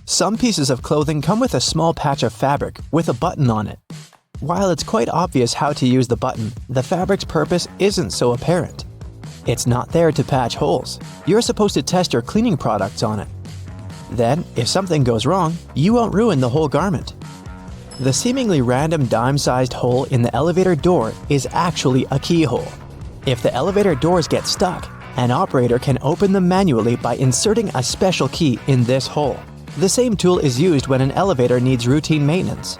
Some pieces of clothing come with a small patch of fabric with a button on it. While it's quite obvious how to use the button, the fabric's purpose isn't so apparent. It's not there to patch holes. You're supposed to test your cleaning products on it. Then, if something goes wrong, you won't ruin the whole garment. The seemingly random dime-sized hole in the elevator door is actually a keyhole. If the elevator doors get stuck, an operator can open them manually by inserting a special key in this hole. The same tool is used when an elevator needs routine maintenance.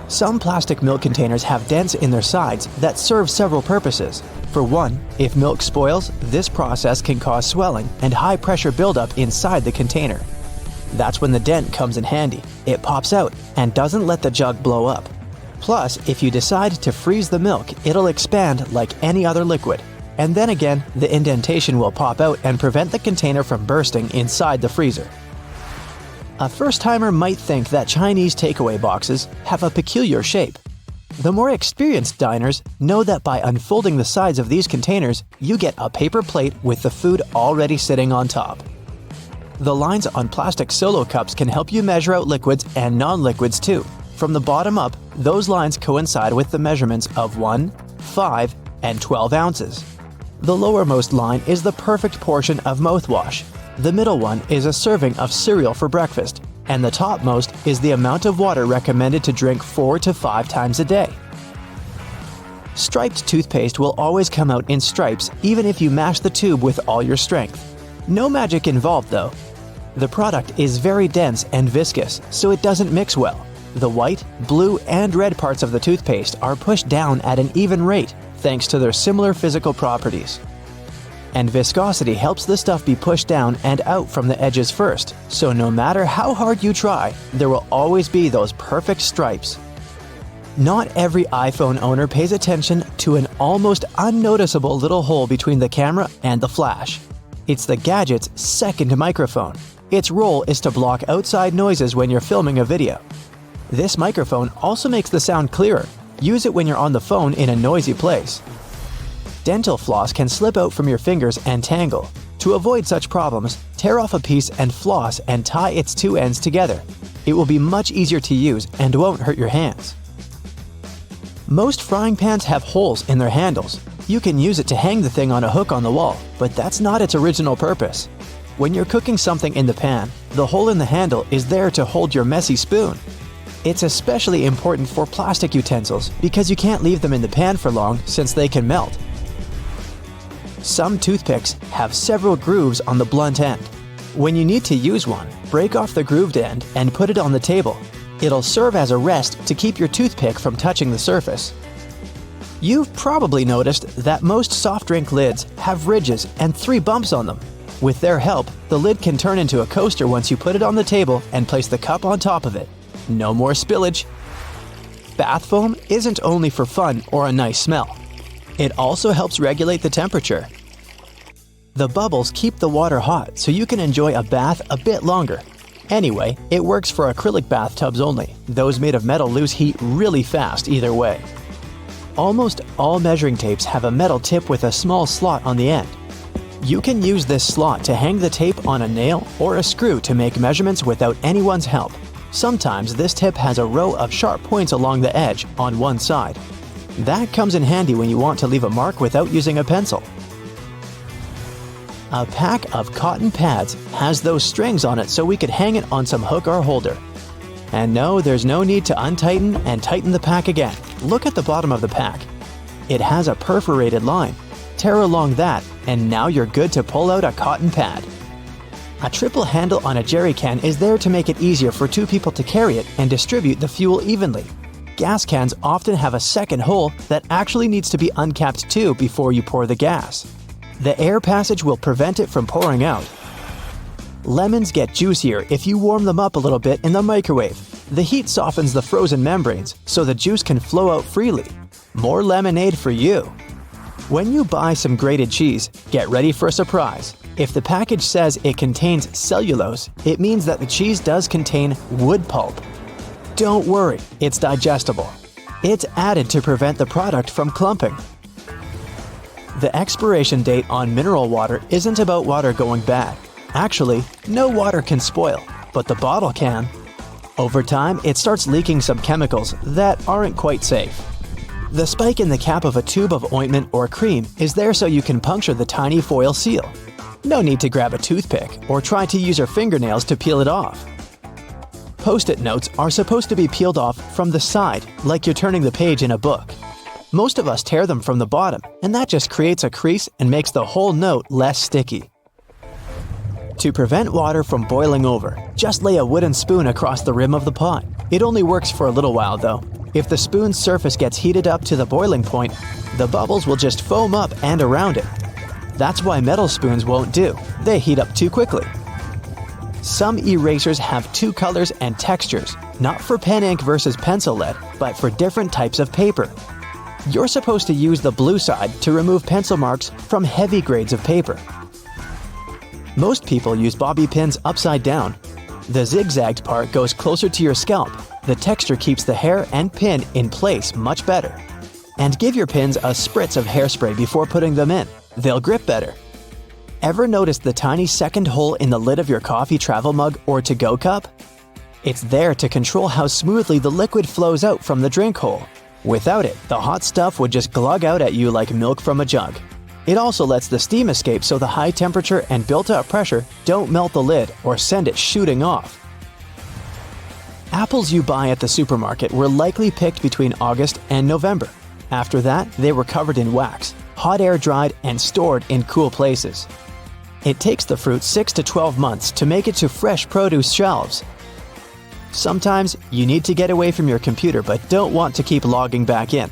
Some plastic milk containers have dents in their sides that serve several purposes. For one, if milk spoils, this process can cause swelling and high-pressure buildup inside the container. That's when the dent comes in handy. It pops out and doesn't let the jug blow up. Plus, if you decide to freeze the milk, it'll expand like any other liquid. And then again, the indentation will pop out and prevent the container from bursting inside the freezer. A first-timer might think that Chinese takeaway boxes have a peculiar shape. The more experienced diners know that by unfolding the sides of these containers, you get a paper plate with the food already sitting on top. The lines on plastic solo cups can help you measure out liquids and non-liquids too. From the bottom up, those lines coincide with the measurements of 1, 5, and 12 ounces. The lowermost line is the perfect portion of mouthwash. The middle one is a serving of cereal for breakfast, and the topmost is the amount of water recommended to drink 4 to 5 times a day. Striped toothpaste will always come out in stripes even if you mash the tube with all your strength. No magic involved though. The product is very dense and viscous, so it doesn't mix well. The white, blue, and red parts of the toothpaste are pushed down at an even rate thanks to their similar physical properties. And viscosity helps the stuff be pushed down and out from the edges first, so no matter how hard you try, there will always be those perfect stripes. Not every iPhone owner pays attention to an almost unnoticeable little hole between the camera and the flash. It's the gadget's second microphone. Its role is to block outside noises when you're filming a video. This microphone also makes the sound clearer. Use it when you're on the phone in a noisy place. Dental floss can slip out from your fingers and tangle. To avoid such problems, tear off a piece and floss and tie its two ends together. It will be much easier to use and won't hurt your hands. Most frying pans have holes in their handles. You can use it to hang the thing on a hook on the wall, but that's not its original purpose. When you're cooking something in the pan, the hole in the handle is there to hold your messy spoon. It's especially important for plastic utensils because you can't leave them in the pan for long since they can melt. Some toothpicks have several grooves on the blunt end. When you need to use one, break off the grooved end and put it on the table. It'll serve as a rest to keep your toothpick from touching the surface. You've probably noticed that most soft drink lids have ridges and 3 bumps on them. With their help, the lid can turn into a coaster once you put it on the table and place the cup on top of it. No more spillage. Bath foam isn't only for fun or a nice smell. It also helps regulate the temperature. The bubbles keep the water hot so you can enjoy a bath a bit longer. Anyway, it works for acrylic bathtubs only. Those made of metal lose heat really fast either way. Almost all measuring tapes have a metal tip with a small slot on the end. You can use this slot to hang the tape on a nail or a screw to make measurements without anyone's help. Sometimes this tip has a row of sharp points along the edge on one side. That comes in handy when you want to leave a mark without using a pencil. A pack of cotton pads has those strings on it so we could hang it on some hook or holder. And no, there's no need to untighten and tighten the pack again. Look at the bottom of the pack. It has a perforated line. Tear along that, and now you're good to pull out a cotton pad. A triple handle on a jerry can is there to make it easier for 2 people to carry it and distribute the fuel evenly. Gas cans often have a second hole that actually needs to be uncapped too before you pour the gas. The air passage will prevent it from pouring out. Lemons get juicier if you warm them up a little bit in the microwave. The heat softens the frozen membranes so the juice can flow out freely. More lemonade for you. When you buy some grated cheese, get ready for a surprise. If the package says it contains cellulose, it means that the cheese does contain wood pulp. Don't worry, it's digestible. It's added to prevent the product from clumping. The expiration date on mineral water isn't about water going bad. Actually, no water can spoil. but the bottle can. Over time, it starts leaking some chemicals that aren't quite safe. The spike in the cap of a tube of ointment or cream is there so you can puncture the tiny foil seal. No need to grab a toothpick or try to use your fingernails to peel it off. Post-it notes are supposed to be peeled off from the side, like you're turning the page in a book. Most of us tear them from the bottom, and that just creates a crease and makes the whole note less sticky. To prevent water from boiling over, just lay a wooden spoon across the rim of the pot. It only works for a little while though. If the spoon's surface gets heated up to the boiling point, the bubbles will just foam up and around it. That's why metal spoons won't do. They heat up too quickly. Some erasers have two colors and textures, not for pen ink versus pencil lead, but for different types of paper. You're supposed to use the blue side to remove pencil marks from heavy grades of paper. Most people use bobby pins upside down. The zigzagged part goes closer to your scalp. The texture keeps the hair and pin in place much better. And give your pins a spritz of hairspray before putting them in. They'll grip better. Ever notice the tiny second hole in the lid of your coffee travel mug or to-go cup? It's there to control how smoothly the liquid flows out from the drink hole. Without it, the hot stuff would just glug out at you like milk from a jug. It also lets the steam escape so the high temperature and built-up pressure don't melt the lid or send it shooting off. Apples you buy at the supermarket were likely picked between August and November. After that, they were covered in wax, hot air dried, and stored in cool places. It takes the fruit 6 to 12 months to make it to fresh produce shelves. Sometimes you need to get away from your computer but don't want to keep logging back in.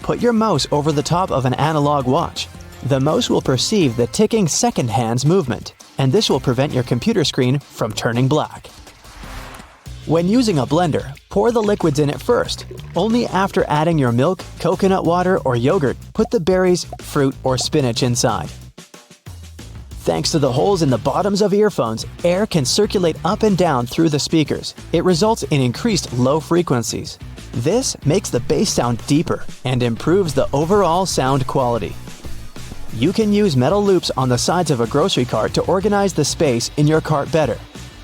Put your mouse over the top of an analog watch. The mouse will perceive the ticking second hand's movement, and this will prevent your computer screen from turning black. When using a blender, pour the liquids in it first. Only after adding your milk, coconut water, or yogurt, put the berries, fruit, or spinach inside. Thanks to the holes in the bottoms of earphones, air can circulate up and down through the speakers. It results in increased low frequencies. This makes the bass sound deeper and improves the overall sound quality. You can use metal loops on the sides of a grocery cart to organize the space in your cart better.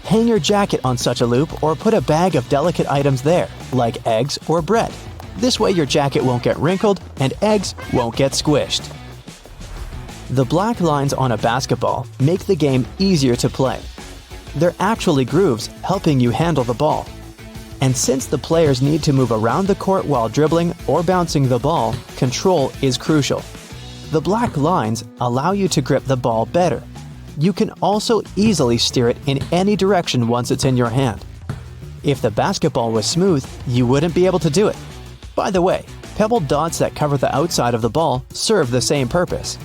Hang your jacket on such a loop or put a bag of delicate items there, like eggs or bread. This way your jacket won't get wrinkled and eggs won't get squished. The black lines on a basketball make the game easier to play. They're actually grooves helping you handle the ball. And since the players need to move around the court while dribbling or bouncing the ball, control is crucial. The black lines allow you to grip the ball better. You can also easily steer it in any direction once it's in your hand. If the basketball was smooth, you wouldn't be able to do it. By the way, pebbled dots that cover the outside of the ball serve the same purpose.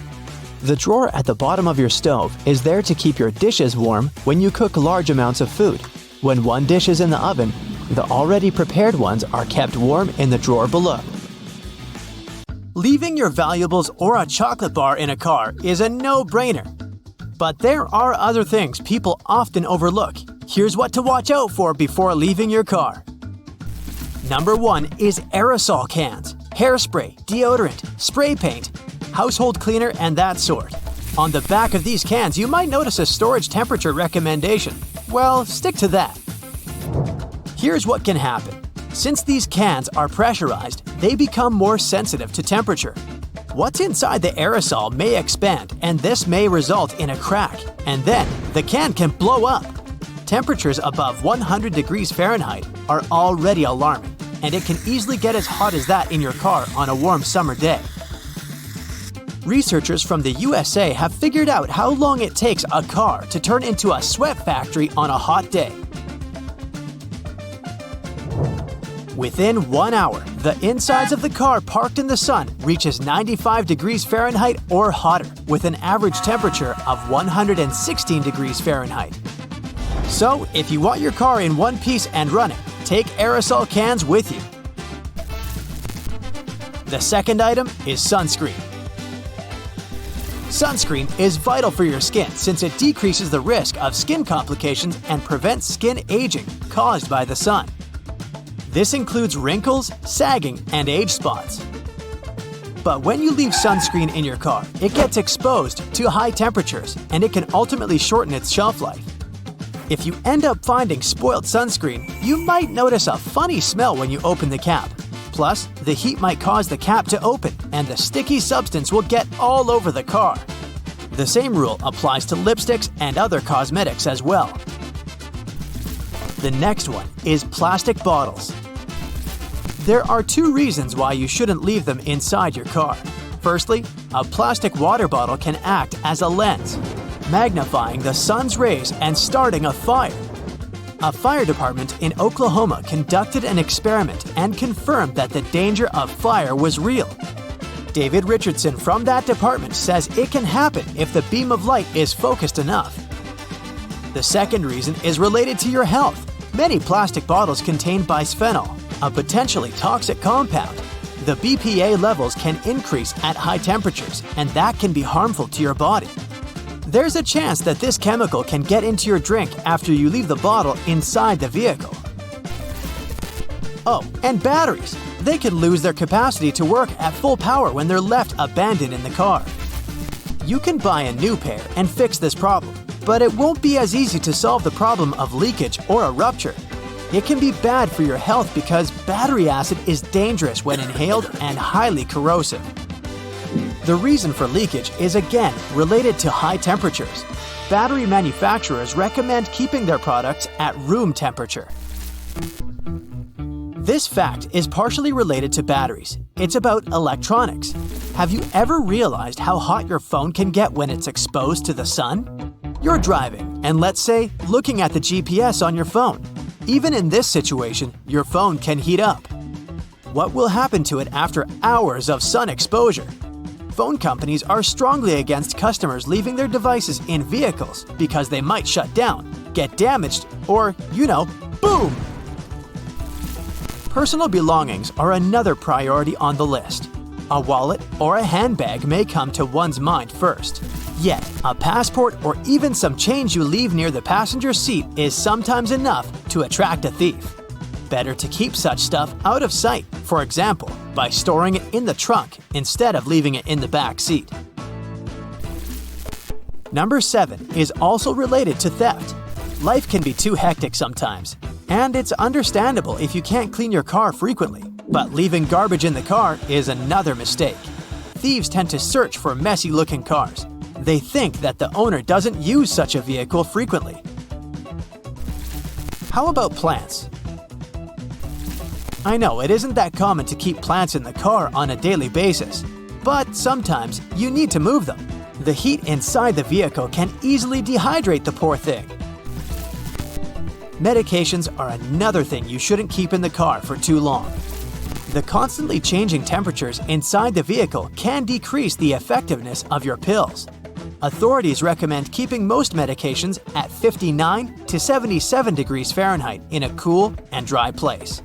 The drawer at the bottom of your stove is there to keep your dishes warm when you cook large amounts of food. When one dish is in the oven, the already prepared ones are kept warm in the drawer below. Leaving your valuables or a chocolate bar in a car is a no-brainer. But there are other things people often overlook. Here's what to watch out for before leaving your car. Number 1 is aerosol cans, hairspray, deodorant, spray paint, household cleaner, and that sort. On the back of these cans, you might notice a storage temperature recommendation. Well, stick to that. Here's what can happen. Since these cans are pressurized, they become more sensitive to temperature. What's inside the aerosol may expand, and this may result in a crack, and then the can can blow up. Temperatures above 100 degrees Fahrenheit are already alarming, and it can easily get as hot as that in your car on a warm summer day. Researchers from the USA have figured out how long it takes a car to turn into a sweat factory on a hot day. Within 1 hour, the insides of the car parked in the sun reaches 95 degrees Fahrenheit or hotter, with an average temperature of 116 degrees Fahrenheit. So, if you want your car in one piece and running, take aerosol cans with you. The second item is sunscreen. Sunscreen is vital for your skin since it decreases the risk of skin complications and prevents skin aging caused by the sun. This includes wrinkles, sagging, and age spots. But when you leave sunscreen in your car, it gets exposed to high temperatures and it can ultimately shorten its shelf life. If you end up finding spoiled sunscreen, you might notice a funny smell when you open the cap. Plus, the heat might cause the cap to open, and the sticky substance will get all over the car. The same rule applies to lipsticks and other cosmetics as well. The next one is plastic bottles. There are two reasons why you shouldn't leave them inside your car. Firstly, a plastic water bottle can act as a lens, magnifying the sun's rays and starting a fire. A fire department in Oklahoma conducted an experiment and confirmed that the danger of fire was real. David Richardson from that department says it can happen if the beam of light is focused enough. The second reason is related to your health. Many plastic bottles contain bisphenol, a potentially toxic compound. The BPA levels can increase at high temperatures, and that can be harmful to your body. There's a chance that this chemical can get into your drink after you leave the bottle inside the vehicle. Oh, and batteries. They can lose their capacity to work at full power when they're left abandoned in the car. You can buy a new pair and fix this problem, but it won't be as easy to solve the problem of leakage or a rupture. It can be bad for your health because battery acid is dangerous when inhaled and highly corrosive. The reason for leakage is again related to high temperatures. Battery manufacturers recommend keeping their products at room temperature. This fact is partially related to batteries. It's about electronics. Have you ever realized how hot your phone can get when it's exposed to the sun? You're driving, and let's say, looking at the GPS on your phone. Even in this situation, your phone can heat up. What will happen to it after hours of sun exposure? Phone companies are strongly against customers leaving their devices in vehicles because they might shut down, get damaged, or, boom! Personal belongings are another priority on the list. A wallet or a handbag may come to one's mind first. Yet, a passport or even some change you leave near the passenger seat is sometimes enough to attract a thief. Better to keep such stuff out of sight, for example, by storing it in the trunk instead of leaving it in the back seat. Number 7 is also related to theft. Life can be too hectic sometimes, and it's understandable if you can't clean your car frequently, but leaving garbage in the car is another mistake. Thieves tend to search for messy-looking cars. They think that the owner doesn't use such a vehicle frequently. How about plants? I know it isn't that common to keep plants in the car on a daily basis, but sometimes you need to move them. The heat inside the vehicle can easily dehydrate the poor thing. Medications are another thing you shouldn't keep in the car for too long. The constantly changing temperatures inside the vehicle can decrease the effectiveness of your pills. Authorities recommend keeping most medications at 59 to 77 degrees Fahrenheit in a cool and dry place.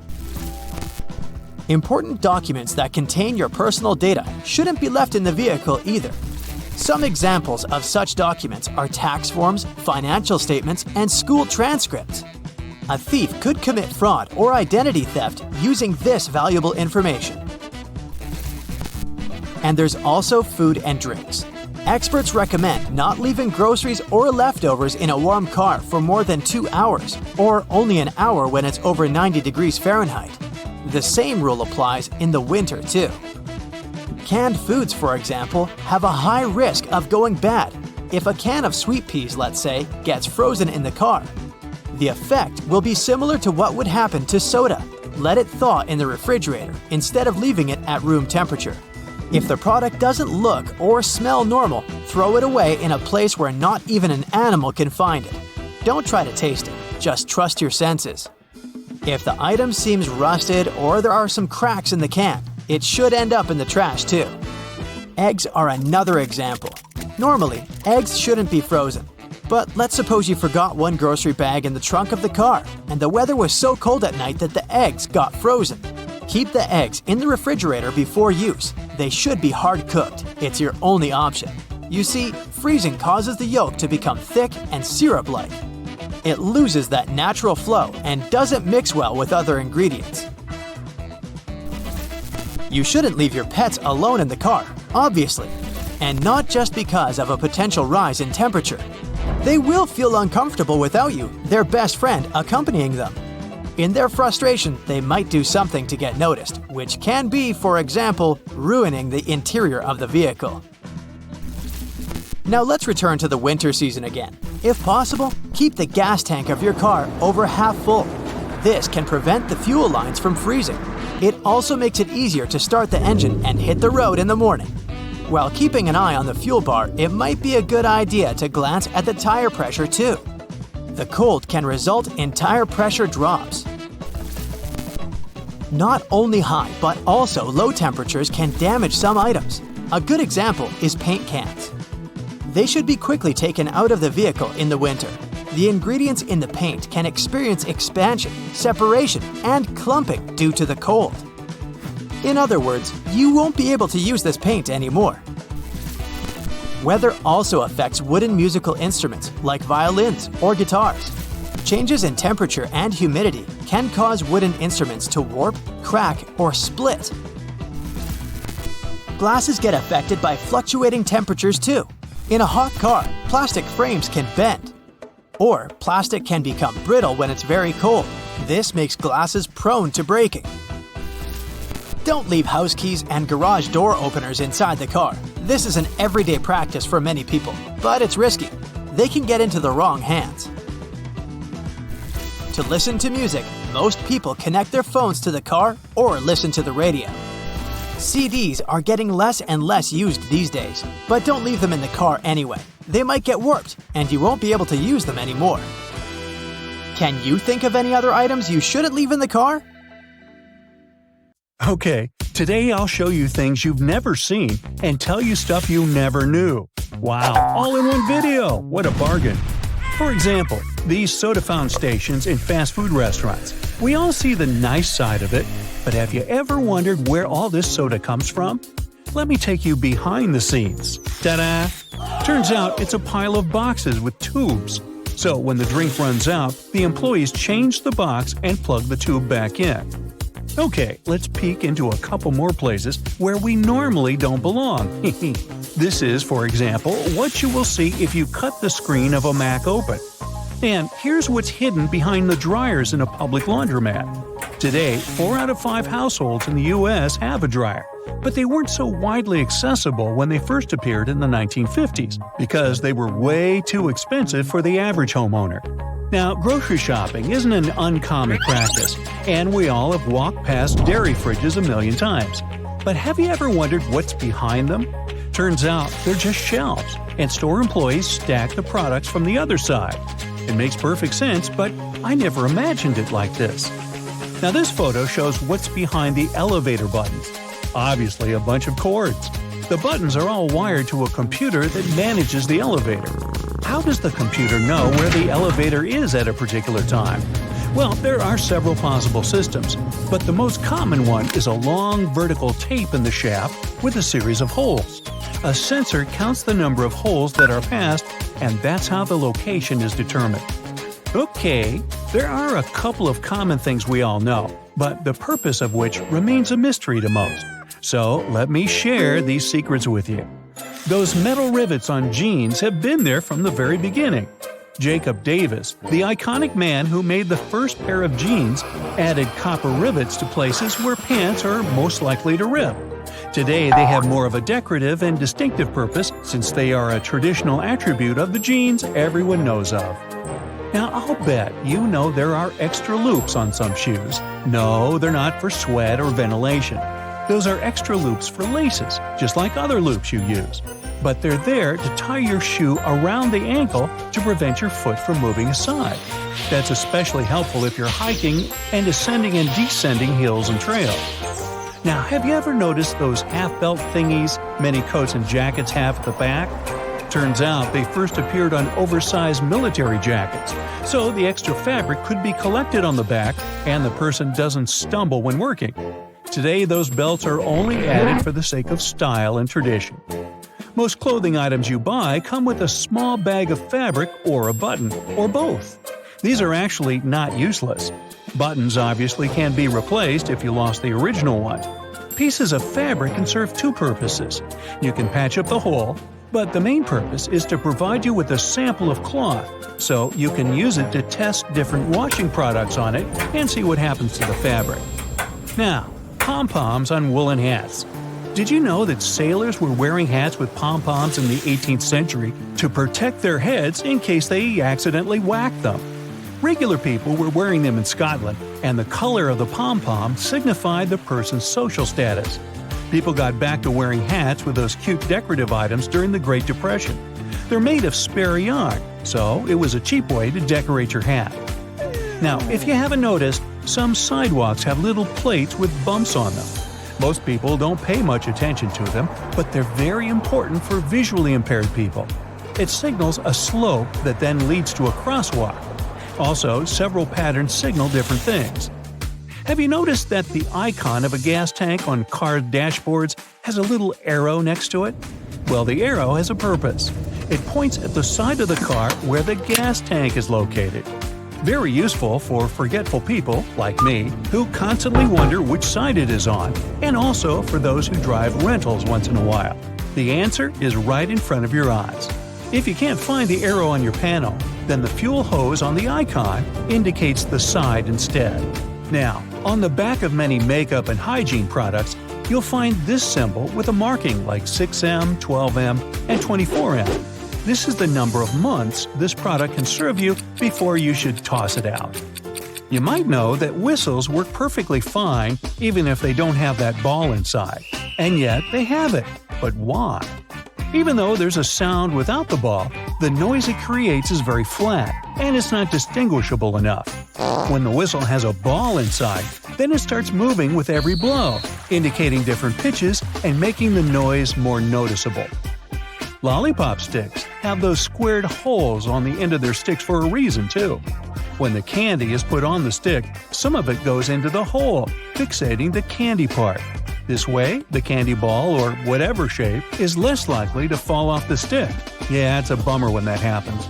Important documents that contain your personal data shouldn't be left in the vehicle either. Some examples of such documents are tax forms, financial statements, and school transcripts. A thief could commit fraud or identity theft using this valuable information. And there's also food and drinks. Experts recommend not leaving groceries or leftovers in a warm car for more than 2 hours, or only an hour when it's over 90 degrees Fahrenheit. The same rule applies in the winter too. Canned foods, for example, have a high risk of going bad. If a can of sweet peas, let's say, gets frozen in the car, the effect will be similar to what would happen to soda. Let it thaw in the refrigerator instead of leaving it at room temperature. If the product doesn't look or smell normal, throw it away in a place where not even an animal can find it. Don't try to taste it, just trust your senses. If the item seems rusted or there are some cracks in the can, it should end up in the trash too. Eggs are another example. Normally, eggs shouldn't be frozen. But let's suppose you forgot one grocery bag in the trunk of the car, and the weather was so cold at night that the eggs got frozen. Keep the eggs in the refrigerator before use. They should be hard-cooked. It's your only option. You see, freezing causes the yolk to become thick and syrup-like. It loses that natural flow and doesn't mix well with other ingredients. You shouldn't leave your pets alone in the car, obviously, and not just because of a potential rise in temperature. They will feel uncomfortable without you, their best friend, accompanying them. In their frustration, they might do something to get noticed, which can be, for example, ruining the interior of the vehicle. Now let's return to the winter season again. If possible, keep the gas tank of your car over half full. This can prevent the fuel lines from freezing. It also makes it easier to start the engine and hit the road in the morning. While keeping an eye on the fuel bar, it might be a good idea to glance at the tire pressure too. The cold can result in tire pressure drops. Not only high, but also low temperatures can damage some items. A good example is paint cans. They should be quickly taken out of the vehicle in the winter. The ingredients in the paint can experience expansion, separation, and clumping due to the cold. In other words, you won't be able to use this paint anymore. Weather also affects wooden musical instruments like violins or guitars. Changes in temperature and humidity can cause wooden instruments to warp, crack, or split. Glasses get affected by fluctuating temperatures too. In a hot car, plastic frames can bend. Or plastic can become brittle when it's very cold. This makes glasses prone to breaking. Don't leave house keys and garage door openers inside the car. This is an everyday practice for many people, but it's risky. They can get into the wrong hands. To listen to music, most people connect their phones to the car or listen to the radio. CDs are getting less and less used these days, but don't leave them in the car anyway. They might get warped, and you won't be able to use them anymore. Can you think of any other items you shouldn't leave in the car? Okay, today I'll show you things you've never seen and tell you stuff you never knew. Wow, all in one video! What a bargain! For example, these soda fountain stations in fast food restaurants. We all see the nice side of it, but have you ever wondered where all this soda comes from? Let me take you behind the scenes. Ta-da! Turns out it's a pile of boxes with tubes. So when the drink runs out, the employees change the box and plug the tube back in. Okay, let's peek into a couple more places where we normally don't belong. This is, for example, what you will see if you cut the screen of a Mac open. And here's what's hidden behind the dryers in a public laundromat. Today, 4 out of 5 households in the US have a dryer, but they weren't so widely accessible when they first appeared in the 1950s because they were way too expensive for the average homeowner. Now, grocery shopping isn't an uncommon practice, and we all have walked past dairy fridges a million times. But have you ever wondered what's behind them? Turns out they're just shelves, and store employees stack the products from the other side. It makes perfect sense, but I never imagined it like this. Now this photo shows what's behind the elevator buttons. Obviously a bunch of cords. The buttons are all wired to a computer that manages the elevator. How does the computer know where the elevator is at a particular time? Well, there are several possible systems, but the most common one is a long vertical tape in the shaft with a series of holes. A sensor counts the number of holes that are passed, and that's how the location is determined. Okay, there are a couple of common things we all know, but the purpose of which remains a mystery to most. So let me share these secrets with you. Those metal rivets on jeans have been there from the very beginning. Jacob Davis, the iconic man who made the first pair of jeans, added copper rivets to places where pants are most likely to rip. Today they have more of a decorative and distinctive purpose since they are a traditional attribute of the jeans everyone knows of. Now I'll bet you know there are extra loops on some shoes. No, they're not for sweat or ventilation. Those are extra loops for laces, just like other loops you use. But they're there to tie your shoe around the ankle to prevent your foot from moving aside. That's especially helpful if you're hiking and ascending and descending hills and trails. Now, have you ever noticed those half-belt thingies many coats and jackets have at the back? Turns out they first appeared on oversized military jackets, so the extra fabric could be collected on the back and the person doesn't stumble when working. Today, those belts are only added for the sake of style and tradition. Most clothing items you buy come with a small bag of fabric or a button, or both. These are actually not useless. Buttons obviously can be replaced if you lost the original one. Pieces of fabric can serve two purposes. You can patch up the hole, But the main purpose is to provide you with a sample of cloth, so you can use it to test different washing products on it and see what happens to the fabric. Now, pom-poms on woolen hats. Did you know that sailors were wearing hats with pom-poms in the 18th century to protect their heads in case they accidentally whacked them? Regular people were wearing them in Scotland, and the color of the pom-pom signified the person's social status. People got back to wearing hats with those cute decorative items during the Great Depression. They're made of spare yarn, so it was a cheap way to decorate your hat. Now, if you haven't noticed, some sidewalks have little plates with bumps on them. Most people don't pay much attention to them, but they're very important for visually impaired people. It signals a slope that then leads to a crosswalk. Also, several patterns signal different things. Have you noticed that the icon of a gas tank on car dashboards has a little arrow next to it? Well, the arrow has a purpose. It points at the side of the car where the gas tank is located. Very useful for forgetful people, like me, who constantly wonder which side it is on, and also for those who drive rentals once in a while. The answer is right in front of your eyes. If you can't find the arrow on your panel, then the fuel hose on the icon indicates the side instead. Now, on the back of many makeup and hygiene products, you'll find this symbol with a marking like 6M, 12M, and 24M. This is the number of months this product can serve you before you should toss it out. You might know that whistles work perfectly fine even if they don't have that ball inside. And yet they have it. But why? Even though there's a sound without the ball, the noise it creates is very flat, and it's not distinguishable enough. When the whistle has a ball inside, then it starts moving with every blow, indicating different pitches and making the noise more noticeable. Lollipop sticks have those squared holes on the end of their sticks for a reason, too. When the candy is put on the stick, some of it goes into the hole, fixating the candy part. This way, the candy ball, or whatever shape, is less likely to fall off the stick. Yeah, it's a bummer when that happens.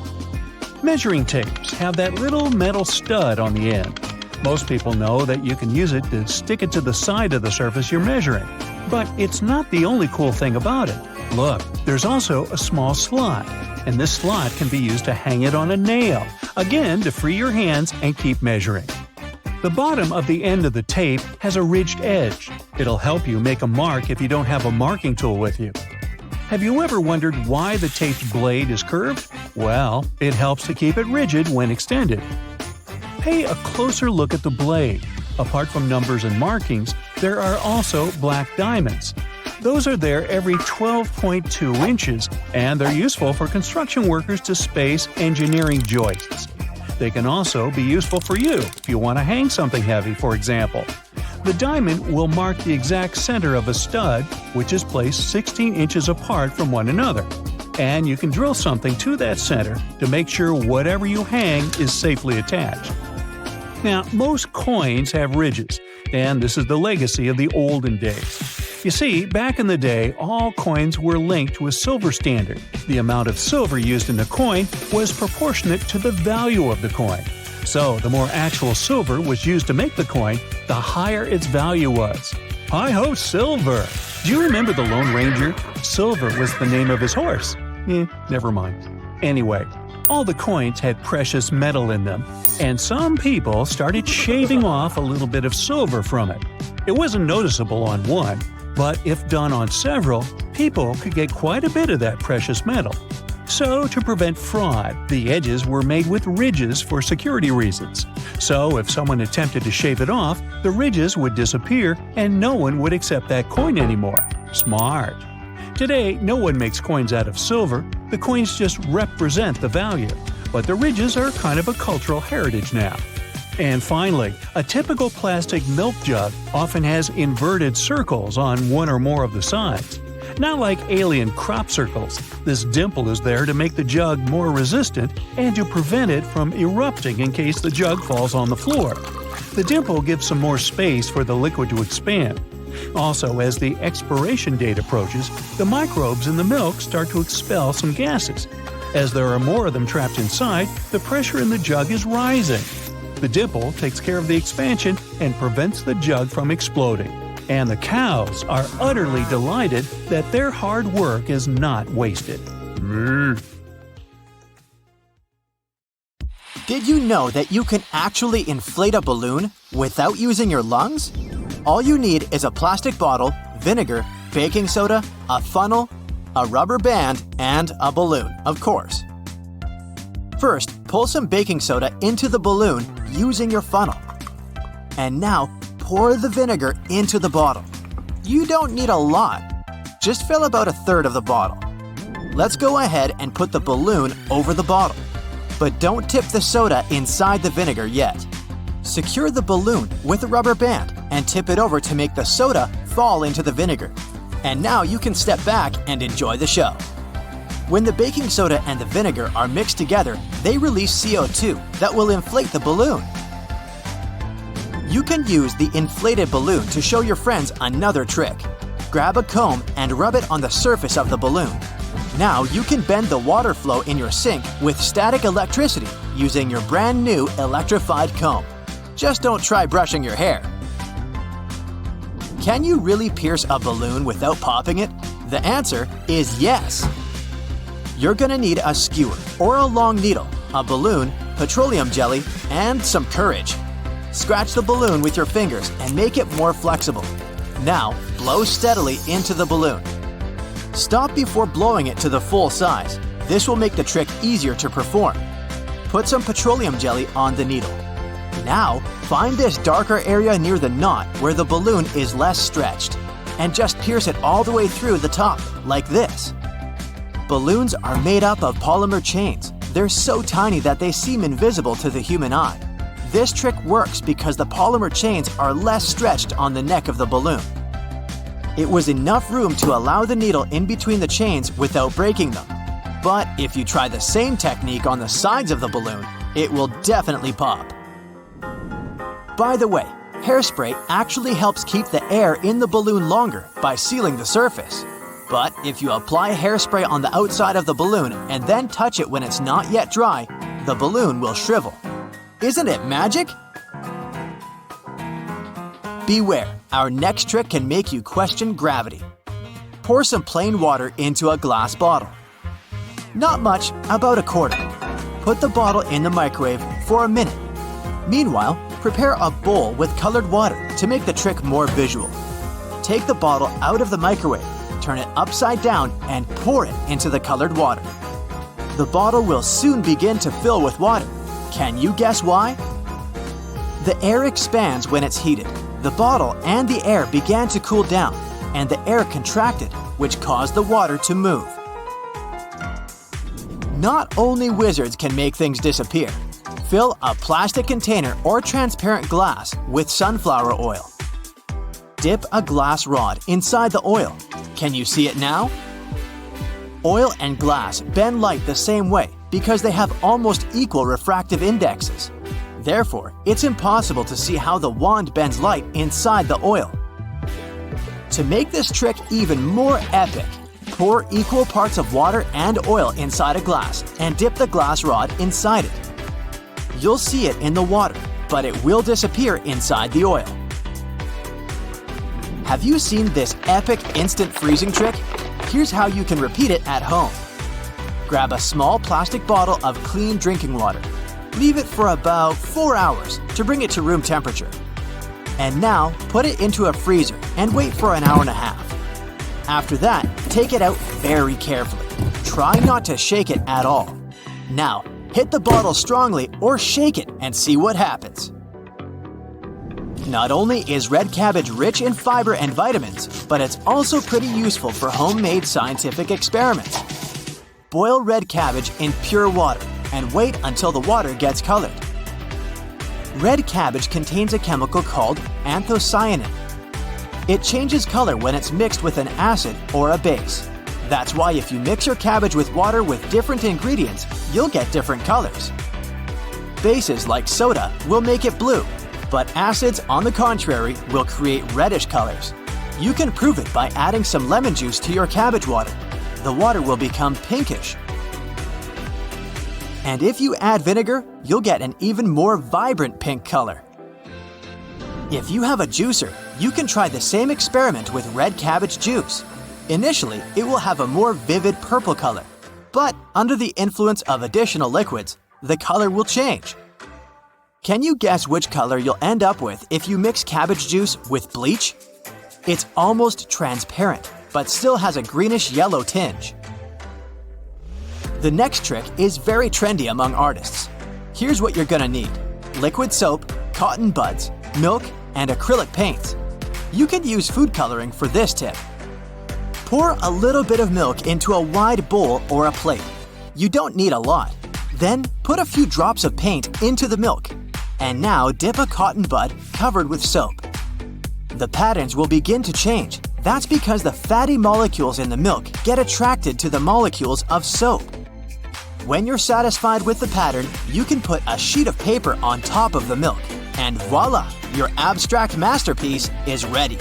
Measuring tapes have that little metal stud on the end. Most people know that you can use it to stick it to the side of the surface you're measuring. But it's not the only cool thing about it. Look, there's also a small slot, and this slot can be used to hang it on a nail, again to free your hands and keep measuring. The bottom of the end of the tape has a ridged edge. It'll help you make a mark if you don't have a marking tool with you. Have you ever wondered why the tape's blade is curved? Well, it helps to keep it rigid when extended. Pay a closer look at the blade. Apart from numbers and markings, there are also black diamonds. Those are there every 12.2 inches, and they're useful for construction workers to space engineering joists. They can also be useful for you if you want to hang something heavy, for example. The diamond will mark the exact center of a stud, which is placed 16 inches apart from one another. And you can drill something to that center to make sure whatever you hang is safely attached. Now, most coins have ridges, and this is the legacy of the olden days. You see, back in the day, all coins were linked to a silver standard. The amount of silver used in the coin was proportionate to the value of the coin. So, the more actual silver was used to make the coin, the higher its value was. Hi-ho, Silver! Do you remember the Lone Ranger? Silver was the name of his horse. Never mind. Anyway, all the coins had precious metal in them, and some people started shaving off a little bit of silver from it. It wasn't noticeable on one, but if done on several, people could get quite a bit of that precious metal. So, to prevent fraud, the edges were made with ridges for security reasons. So, if someone attempted to shave it off, the ridges would disappear and no one would accept that coin anymore. Smart. Today, no one makes coins out of silver. The coins just represent the value. But the ridges are kind of a cultural heritage now. And finally, a typical plastic milk jug often has inverted circles on one or more of the sides. Not like alien crop circles, this dimple is there to make the jug more resistant and to prevent it from erupting in case the jug falls on the floor. The dimple gives some more space for the liquid to expand. Also, as the expiration date approaches, the microbes in the milk start to expel some gases. As there are more of them trapped inside, the pressure in the jug is rising. The dimple takes care of the expansion and prevents the jug from exploding. And the cows are utterly delighted that their hard work is not wasted. Did you know that you can actually inflate a balloon without using your lungs? All you need is a plastic bottle, vinegar, baking soda, a funnel, a rubber band, and a balloon, of course. First, pull some baking soda into the balloon using your funnel. And now, pour the vinegar into the bottle. You don't need a lot. Just fill about a third of the bottle. Let's go ahead and put the balloon over the bottle. But don't tip the soda inside the vinegar yet. Secure the balloon with a rubber band and tip it over to make the soda fall into the vinegar. And now you can step back and enjoy the show. When the baking soda and the vinegar are mixed together, they release CO2 that will inflate the balloon. You can use the inflated balloon to show your friends another trick. Grab a comb and rub it on the surface of the balloon. Now you can bend the water flow in your sink with static electricity using your brand new electrified comb. Just don't try brushing your hair. Can you really pierce a balloon without popping it? The answer is yes. You're gonna need a skewer or a long needle, a balloon, petroleum jelly, and some courage. Scratch the balloon with your fingers and make it more flexible. Now, blow steadily into the balloon. Stop before blowing it to the full size. This will make the trick easier to perform. Put some petroleum jelly on the needle. Now, find this darker area near the knot where the balloon is less stretched, and just pierce it all the way through the top, like this. Balloons are made up of polymer chains. They're so tiny that they seem invisible to the human eye. This trick works because the polymer chains are less stretched on the neck of the balloon. It was enough room to allow the needle in between the chains without breaking them. But if you try the same technique on the sides of the balloon, it will definitely pop. By the way, hairspray actually helps keep the air in the balloon longer by sealing the surface. But if you apply hairspray on the outside of the balloon and then touch it when it's not yet dry, the balloon will shrivel. Isn't it magic? Beware, our next trick can make you question gravity. Pour some plain water into a glass bottle. Not much, about a quarter. Put the bottle in the microwave for a minute. Meanwhile, prepare a bowl with colored water to make the trick more visual. Take the bottle out of the microwave, turn it upside down, and pour it into the colored water. The bottle will soon begin to fill with water. Can you guess why? The air expands when it's heated. The bottle and the air began to cool down, and the air contracted, which caused the water to move. Not only wizards can make things disappear. Fill a plastic container or transparent glass with sunflower oil. Dip a glass rod inside the oil. Can you see it now? Oil and glass bend light the same way because they have almost equal refractive indexes. Therefore, it's impossible to see how the wand bends light inside the oil. To make this trick even more epic, pour equal parts of water and oil inside a glass and dip the glass rod inside it. You'll see it in the water, but it will disappear inside the oil. Have you seen this epic instant freezing trick? Here's how you can repeat it at home. Grab a small plastic bottle of clean drinking water. Leave it for about 4 hours to bring it to room temperature. And now, put it into a freezer and wait for an hour and a half. After that, take it out very carefully. Try not to shake it at all. Now, hit the bottle strongly or shake it and see what happens. Not only is red cabbage rich in fiber and vitamins, but it's also pretty useful for homemade scientific experiments. Boil red cabbage in pure water and wait until the water gets colored. Red cabbage contains a chemical called anthocyanin. It changes color when it's mixed with an acid or a base. That's why if you mix your cabbage with water with different ingredients, you'll get different colors. Bases like soda will make it blue, but acids, on the contrary, will create reddish colors. You can prove it by adding some lemon juice to your cabbage water. The water will become pinkish. And if you add vinegar, you'll get an even more vibrant pink color. If you have a juicer, You can try the same experiment with red cabbage juice. Initially, it will have a more vivid purple color, but under the influence of additional liquids, the color will change. Can you guess which color you'll end up with if you mix cabbage juice with bleach? It's almost transparent, but still has a greenish-yellow tinge. The next trick is very trendy among artists. Here's what you're gonna need: liquid soap, cotton buds, milk, and acrylic paints. You can use food coloring for this tip. Pour a little bit of milk into a wide bowl or a plate. You don't need a lot. Then put a few drops of paint into the milk. And now dip a cotton bud covered with soap. The patterns will begin to change. That's because the fatty molecules in the milk get attracted to the molecules of soap. When you're satisfied with the pattern, you can put a sheet of paper on top of the milk. And voila! Your abstract masterpiece is ready.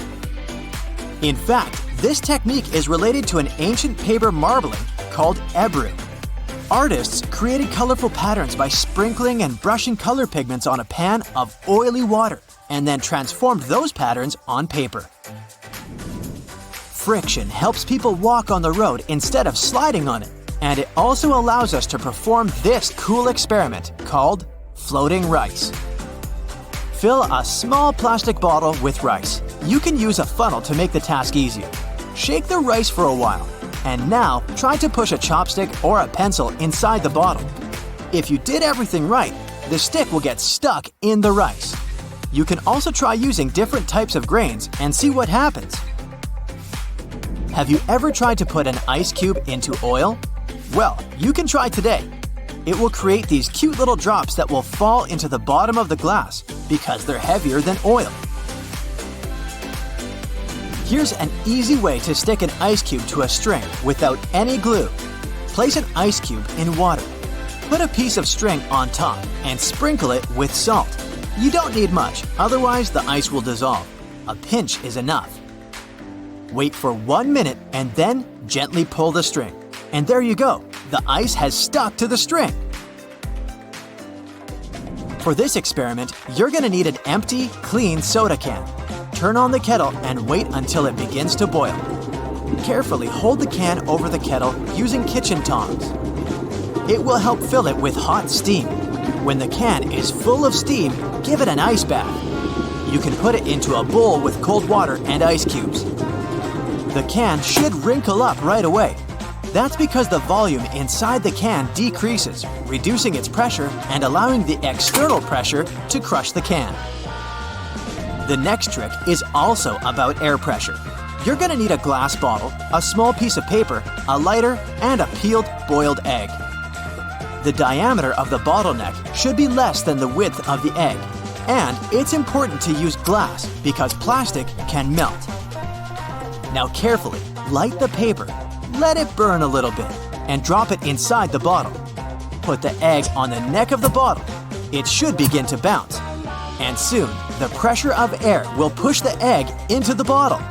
In fact, this technique is related to an ancient paper marbling called ebru. Artists created colorful patterns by sprinkling and brushing color pigments on a pan of oily water and then transformed those patterns on paper. Friction helps people walk on the road instead of sliding on it, and it also allows us to perform this cool experiment called floating rice. Fill a small plastic bottle with rice. You can use a funnel to make the task easier. Shake the rice for a while, and now try to push a chopstick or a pencil inside the bottle. If you did everything right, the stick will get stuck in the rice. You can also try using different types of grains and see what happens. Have you ever tried to put an ice cube into oil? Well, you can try today. It will create these cute little drops that will fall into the bottom of the glass because they're heavier than oil. Here's an easy way to stick an ice cube to a string without any glue. Place an ice cube in water. Put a piece of string on top and sprinkle it with salt. You don't need much, otherwise the ice will dissolve. A pinch is enough. Wait for 1 minute and then gently pull the string. And there you go, the ice has stuck to the string. For this experiment, you're gonna need an empty, clean soda can. Turn on the kettle and wait until it begins to boil. Carefully hold the can over the kettle using kitchen tongs. It will help fill it with hot steam. When the can is full of steam, give it an ice bath. You can put it into a bowl with cold water and ice cubes. The can should wrinkle up right away. That's because the volume inside the can decreases, reducing its pressure and allowing the external pressure to crush the can. The next trick is also about air pressure. You're gonna need a glass bottle, a small piece of paper, a lighter, and a peeled boiled egg. The diameter of the bottleneck should be less than the width of the egg, and it's important to use glass because plastic can melt. Now carefully light the paper, let it burn a little bit, and drop it inside the bottle. Put the egg on the neck of the bottle. It should begin to bounce, and soon the pressure of air will push the egg into the bottle.